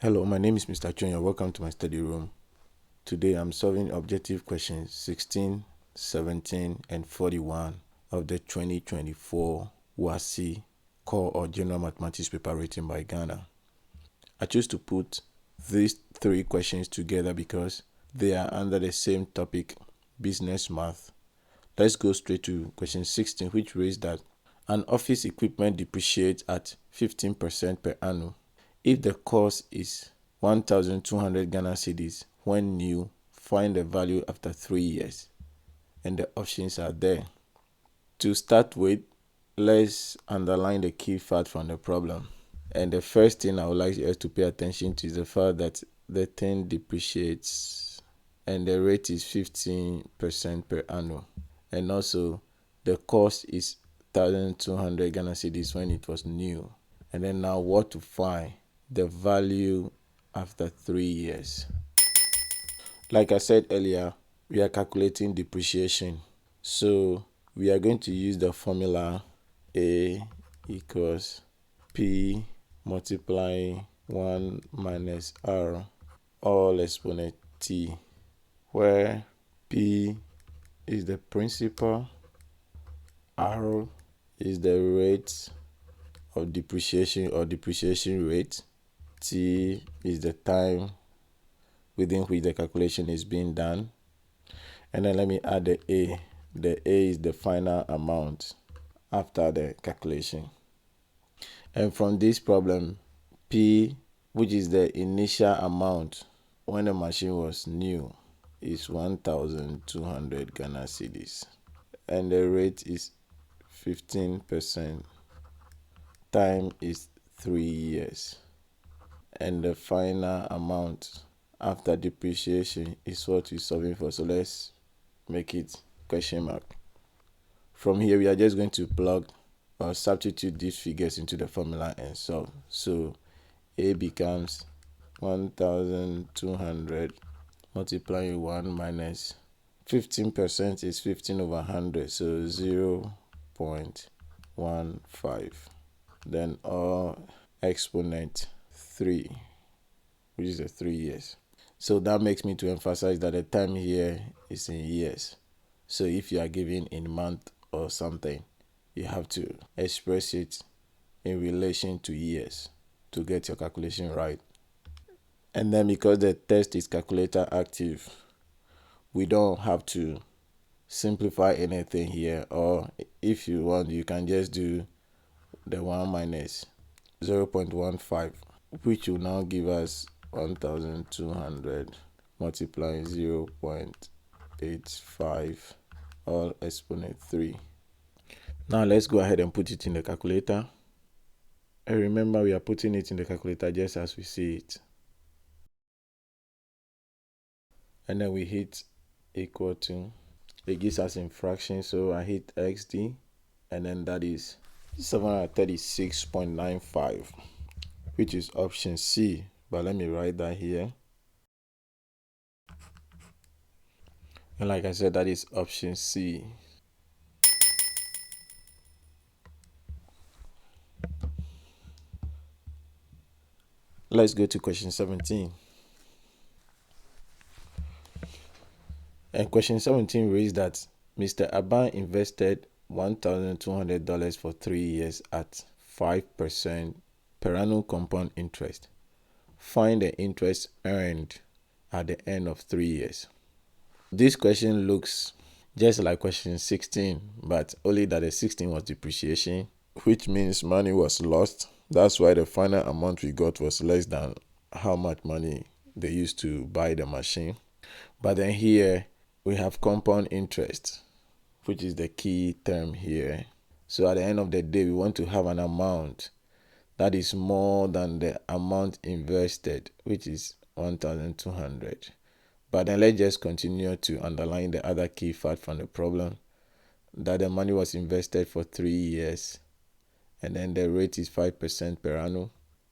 Hello, my name is Mr. Chunya. Welcome to my study room. Today I'm solving objective questions 16, 17, and 41 of the 2024 WASSCE Core or General Mathematics paper written by Ghana. I choose to put these three questions together because they are under the same topic, business math. Let's go straight to question 16, which reads that an office equipment depreciates at 15% per annum. If the cost is 1,200 Ghana cedis when new, find the value after 3 years. And the options are there. To start with, let's underline the key fact from the problem. And the first thing I would like us to pay attention to is the fact that the thing depreciates and the rate is 15% per annum. And also, the cost is 1,200 Ghana cedis when it was new. And then now what to find? The value after 3 years. Like I said earlier, we are calculating depreciation. So we are going to use the formula A equals P multiplying 1 minus R all exponent T, where P is the principal, R is the rate of depreciation or depreciation rate, T is the time within which the calculation is being done, and then let me add the A. The A is the final amount after the calculation. And from this problem, P, which is the initial amount when the machine was new, is 1,200 Ghana cedis, and the rate is 15%. Time is 3 years, and the final amount after depreciation is what we're solving for. So let's make it question mark. From here, we are just going to plug or substitute these figures into the formula and solve. So A becomes 1,200 multiplying 1 minus 15% is 15 over 100, so 0.15. Then all exponent 3, which is the 3 years. So that makes me to emphasize that the time here is in years. So if you are given in month or something, you have to express it in relation to years to get your calculation right. And then because the test is calculator active, we don't have to simplify anything here, or if you want, you can just do the 1 minus 0.15, which will now give us 1,200 multiplying 0.85 all exponent 3. Now let's go ahead and put it in the calculator. And remember, we are putting it in the calculator just as we see it. And then we hit equal to, it gives us in fractions, so I hit XD, and then that is 736.95, which is option C. But let me write that here. And like I said, that is option C. Let's go to question 17. And question 17 reads that Mr. Aban invested $1,200 for 3 years at 5% per annum compound interest. Find the interest earned at the end of 3 years. This question looks just like question 16, but only that the 16 was depreciation, which means money was lost. That's why the final amount we got was less than how much money they used to buy the machine. But then here we have compound interest, which is the key term here. So at the end of the day, we want to have an amount that is more than the amount invested, which is 1,200. But then let's just continue to underline the other key fact from the problem, that the money was invested for 3 years, and then the rate is 5% per annum,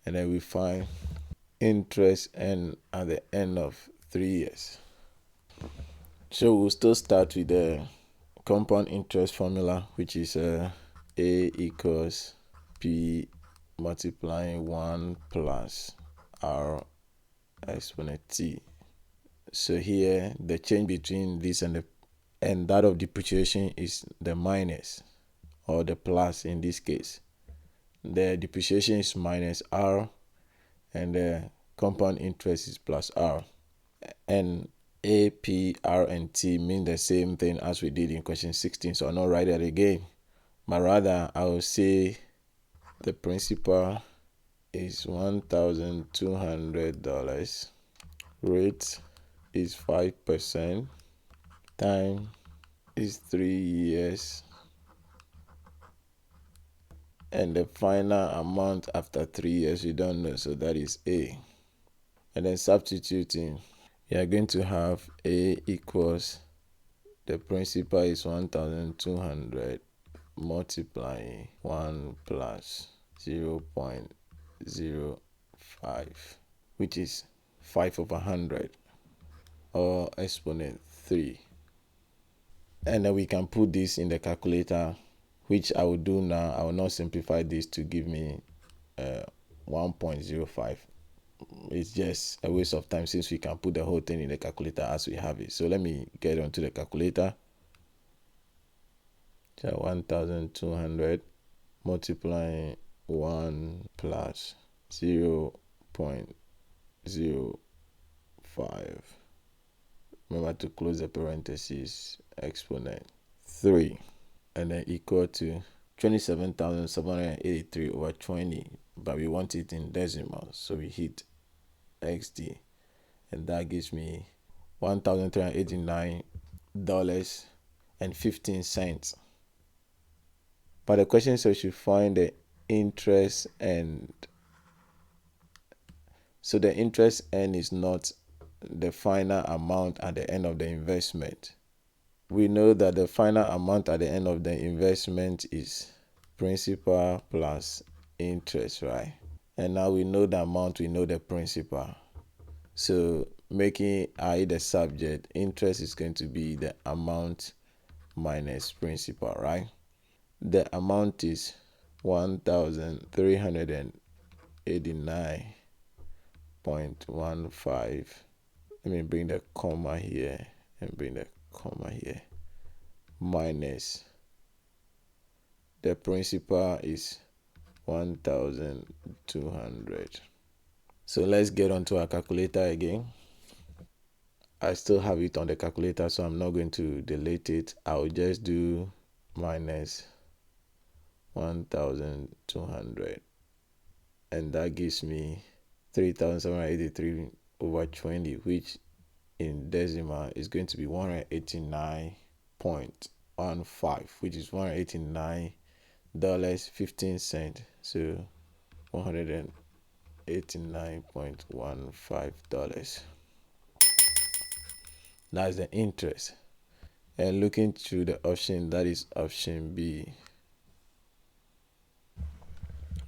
and then we find interest and at the end of 3 years. So we'll still start with the compound interest formula, which is A equals P multiplying 1 plus R exponent t. So here the change between this and that of depreciation is the minus or the plus in this case. The depreciation is minus r and the compound interest is plus r. And A, P, R, and T mean the same thing as we did in question 16, so I'll not write it again. But rather, I will say the principal is $1,200. Rate is 5%. Time is 3 years. And the final amount after 3 years, we don't know, so that is A. And then substituting, we are going to have A equals the principal is 1,200 multiplying 1 plus 0.05, which is 5 over 100 or exponent 3. And then we can put this in the calculator, which I will do now. I will not simplify this to give me 1.05. It's just a waste of time since we can put the whole thing in the calculator as we have it. So let me get onto the calculator. So 1,200 multiplying 1 plus 0.05. Remember to close the parentheses, exponent 3, and then equal to 27,783 over 20, but we want it in decimals, so we hit XD, and that gives me $1,389.15. But the question says you find the interest end. So the interest end is not the final amount at the end of the investment. We know that the final amount at the end of the investment is principal plus interest, right? And now we know the amount, we know the principal. So making I the subject, interest is going to be the amount minus principal, right? The amount is 1,389.15. Let me bring the comma here and bring the comma here. Minus the principal is 1,200. So let's get onto our calculator again. I still have it on the calculator, so I'm not going to delete it. I'll just do minus 1,200, and that gives me 3,783 over 20, which in decimal is going to be 189.15, which is $189.15. So $189.15. That's the interest. And looking through the option, that is option B.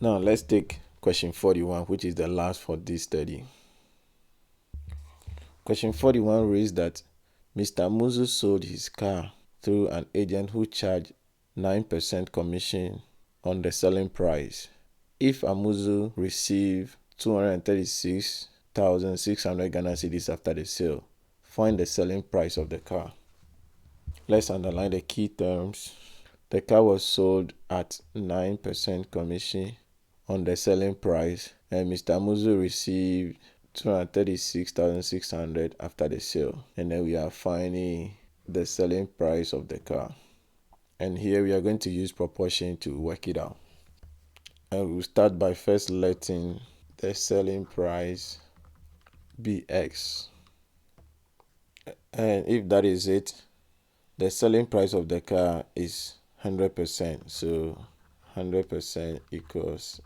Now let's take question 41, which is the last for this study. Question 41 reads that Mr. Muzu sold his car through an agent who charged 9% commission on the selling price. If Amuzu received 236,600 Ghana cedis after the sale, find the selling price of the car. Let's underline the key terms. The car was sold at 9% commission on the selling price, and Mr. Amuzu received 236,600 after the sale. And then we are finding the selling price of the car. And here we are going to use proportion to work it out. And we'll start by first letting the selling price be X. And if that is it, the selling price of the car is 100%. So 100% equals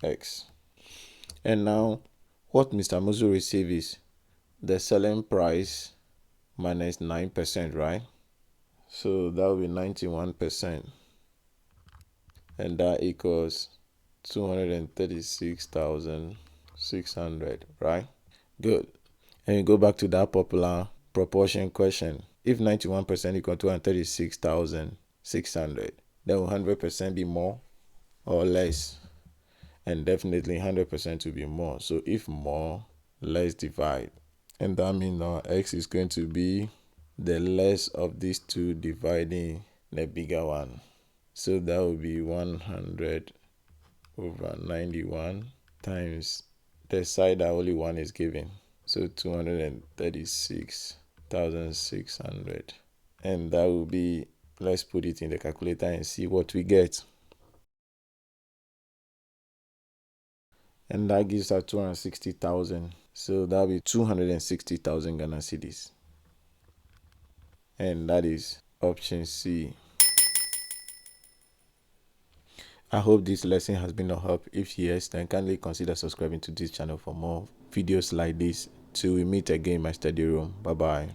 X. And now what Mr. Muzu received is the selling price minus 9%, right? So that will be 91%. And that equals 236,600, right? Good. And you go back to that popular proportion question. If 91% equal to 236,600, then will 100% be more or less? And definitely 100% will be more. So if more, let's divide. And that means now x is going to be the less of these two dividing the bigger one. So that will be 100 over 91 times the side that only one is given. So 236,600. And that will be, let's put it in the calculator and see what we get. And that gives us 260,000. So that'll be 260,000 Ghana cedis. And that is option C. I hope this lesson has been of help. If yes, then kindly consider subscribing to this channel for more videos like this. Till we meet again in my study room. Bye bye.